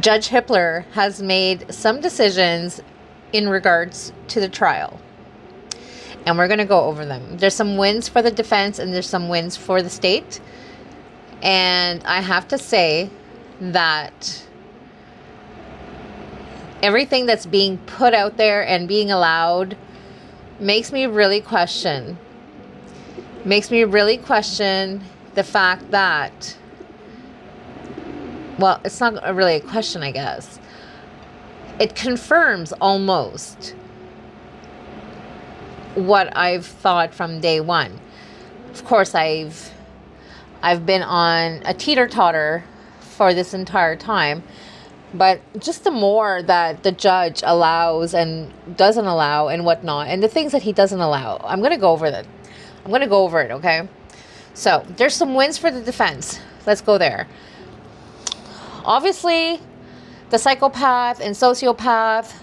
Judge Hippler has made some decisions in regards to the trial. And we're going to go over them. There's some wins for the defense and there's some wins for the state. And I have to say that everything that's being put out there and being allowed makes me really question the fact that, well, it's not really a question, I guess. It confirms almost what I've thought from day one. Of course, I've been on a teeter-totter for this entire time, but just the more that the judge allows and doesn't allow and whatnot, and the things that he doesn't allow, I'm going to go over that. I'm going to go over it, okay? So, there's some wins for the defense. Let's go there. Obviously, the psychopath and sociopath,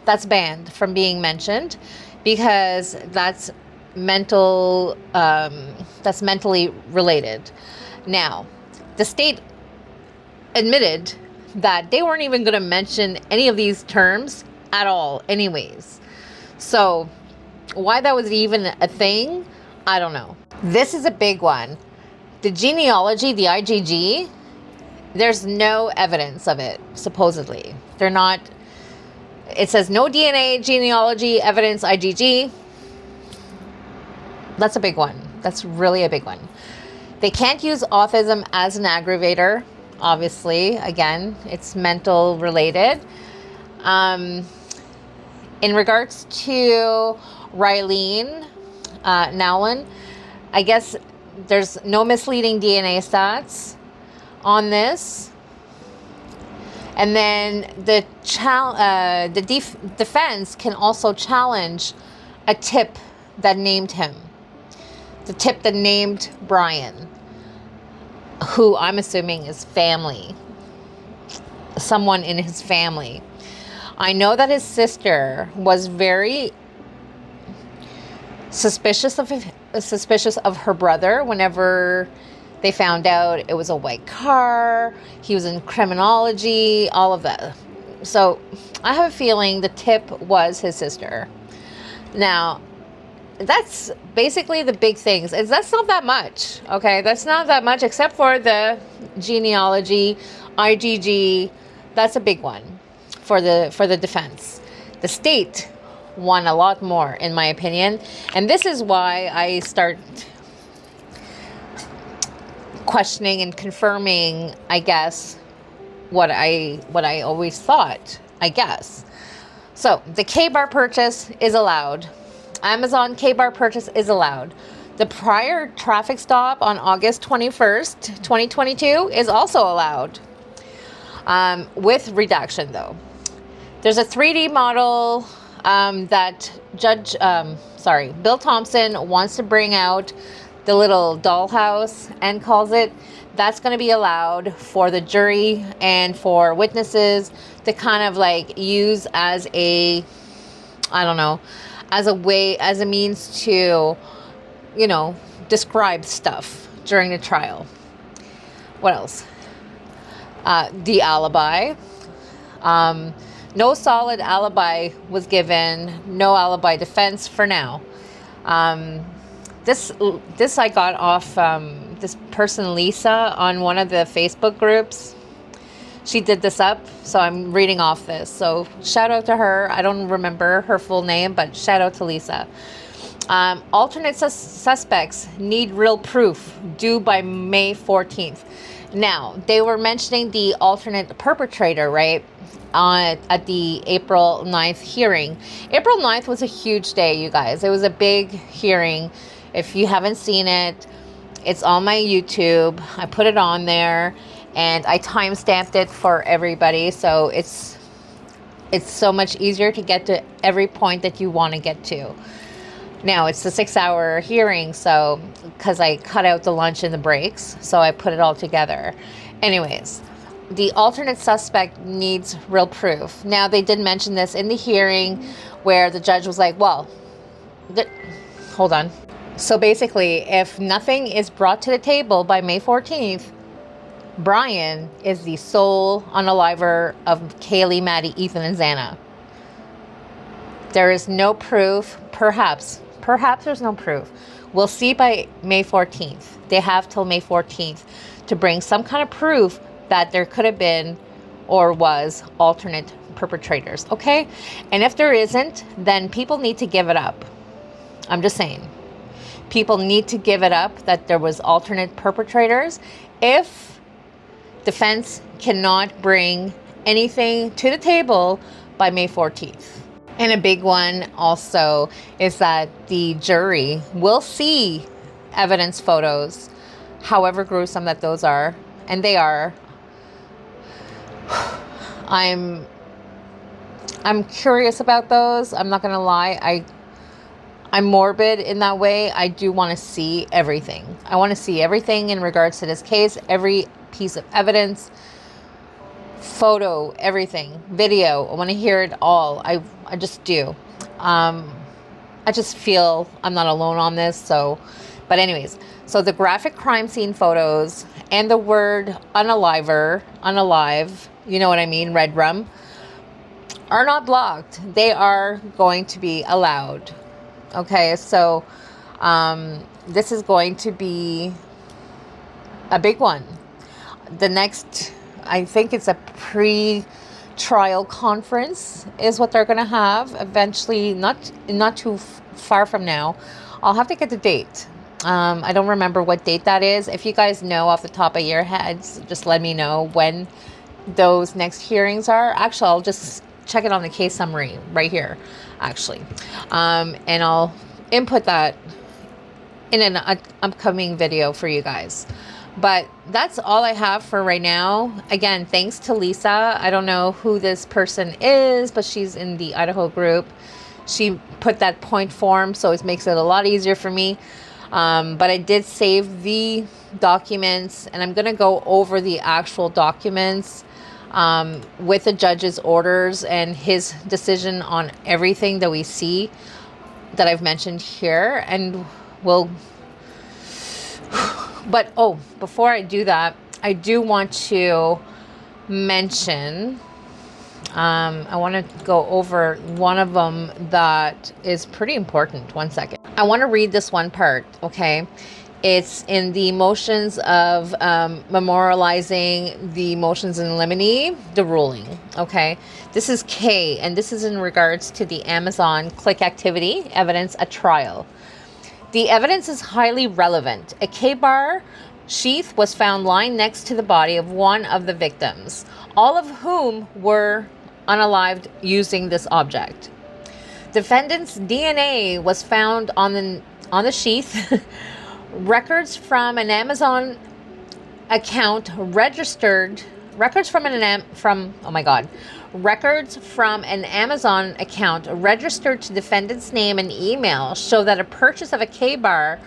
that's banned from being mentioned because that's mentally related. Now, the state admitted that they weren't even going to mention any of these terms at all anyways. So, why that was even a thing, I don't know. This is a big one. The genealogy, the IgG, there's no evidence of it, supposedly. They're not... It says no DNA, genealogy, evidence, IgG. That's a big one. That's really a big one. They can't use autism as an aggravator, obviously. Again, it's mental related. In regards to Rylene Nowlin, I guess there's no misleading DNA stats on this. And then the defense can also challenge a tip that named him. The tip that named Brian, who I'm assuming is family. Someone in his family. I know that his sister was very suspicious of her brother whenever they found out it was a white car, he was in criminology, all of that. So I have a feeling the tip was his sister. Now, that's basically the big things. That's not that much, okay? That's not that much except for the genealogy, IgG. That's a big one for the defense. The state won a lot more, in my opinion. And this is why I start questioning and confirming, I guess, what I always thought, I guess. So, the K-bar purchase is allowed. Amazon K-bar purchase is allowed. The prior traffic stop on August 21st, 2022 is also allowed. With redaction, though. There's a 3D model that Bill Thompson wants to bring out, the little dollhouse, and calls it. That's going to be allowed for the jury and for witnesses to kind of like use as a, I don't know, as a means to, you know, describe stuff during the trial. What else? The alibi. No solid alibi was given. No alibi defense for now. This I got off this person Lisa on one of the Facebook groups. She did this up, so I'm reading off this. So shout out to her. I don't remember her full name, but shout out to Lisa. Alternate suspects need real proof due by May 14th. Now, they were mentioning the alternate perpetrator, right? At the April 9th hearing. April 9th was a huge day, you guys. It was a big hearing. If you haven't seen it, it's on my YouTube. I put it on there and I timestamped it for everybody. So it's so much easier to get to every point that you want to get to. Now, it's a 6-hour hearing, so because I cut out the lunch and the breaks, so I put it all together. Anyways, the alternate suspect needs real proof. Now, they did mention this in the hearing where the judge was like, well, hold on. So basically, if nothing is brought to the table by May 14th, Brian is the sole unaliver of Kaylee, Maddie, Ethan, and Xana. There is no proof. Perhaps there's no proof. We'll see by May 14th. They have till May 14th to bring some kind of proof that there could have been or was alternate perpetrators, okay? And if there isn't, then people need to give it up. I'm just saying. People need to give it up that there was alternate perpetrators if defense cannot bring anything to the table by May 14th. And a big one also is that the jury will see evidence photos, however gruesome that those are, and they are. I'm curious about those. I'm not going to lie. I'm morbid in that way. I do want to see everything. I want to see everything in regards to this case, every piece of evidence, photo, everything, video. I want to hear it all. I just do. I just feel I'm not alone on this. So, but anyways, so the graphic crime scene photos and the word unalive, you know what I mean, red rum, are not blocked. They are going to be allowed. Okay, so this is going to be a big one. The next, I think it's a pre-trial conference is what they're going to have eventually, not too far from now. I'll have to get the date. I don't remember what date that is. If you guys know off the top of your heads, just let me know when those next hearings are. Actually, I'll just check it on the case summary right here, actually. And I'll input that in an upcoming video for you guys. But that's all I have for right now. Again, thanks to Lisa. I don't know who this person is, but she's in the Idaho group. She put that point form, so it makes it a lot easier for me. But I did save the documents, and I'm going to go over the actual documents with the judge's orders and his decision on everything that we see that I've mentioned here. And we'll... But, before I do that, I do want to mention, I want to go over one of them that is pretty important. One second. I want to read this one part, okay? It's in the motions of memorializing the motions in limine, the ruling, okay? This is K, and this is in regards to the Amazon click activity evidence at trial. The evidence is highly relevant. A K-bar sheath was found lying next to the body of one of the victims, all of whom were unalived using this object. Defendant's DNA was found on the sheath. Records from an Amazon account registered. Records from an Amazon account registered to defendant's name and email show that a purchase of a K-bar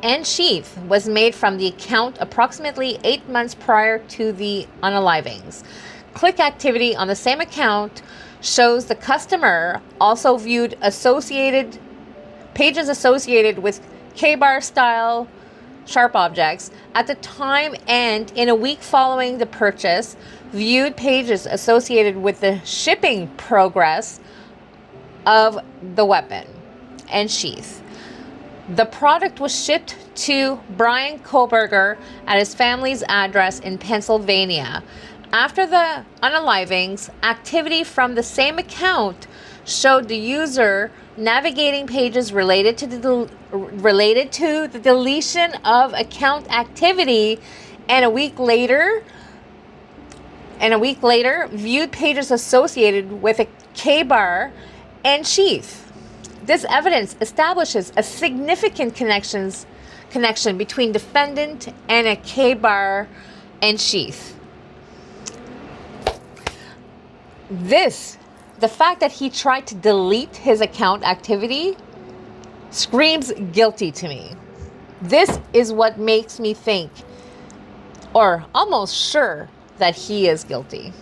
and sheath was made from the account approximately 8 months prior to the unalivings. Click activity on the same account shows the customer also viewed pages associated with K-bar style sharp objects at the time, and in a week following the purchase, viewed pages associated with the shipping progress of the weapon and sheath. The product was shipped to Brian Koberger at his family's address in Pennsylvania. After the unalivings, activity from the same account showed the user navigating pages related to the deletion of account activity, and a week later viewed pages associated with a K-bar and sheath. This evidence establishes a significant connection between defendant and a K-bar and sheath. The fact that he tried to delete his account activity screams guilty to me. This is what makes me think, or almost sure, that he is guilty.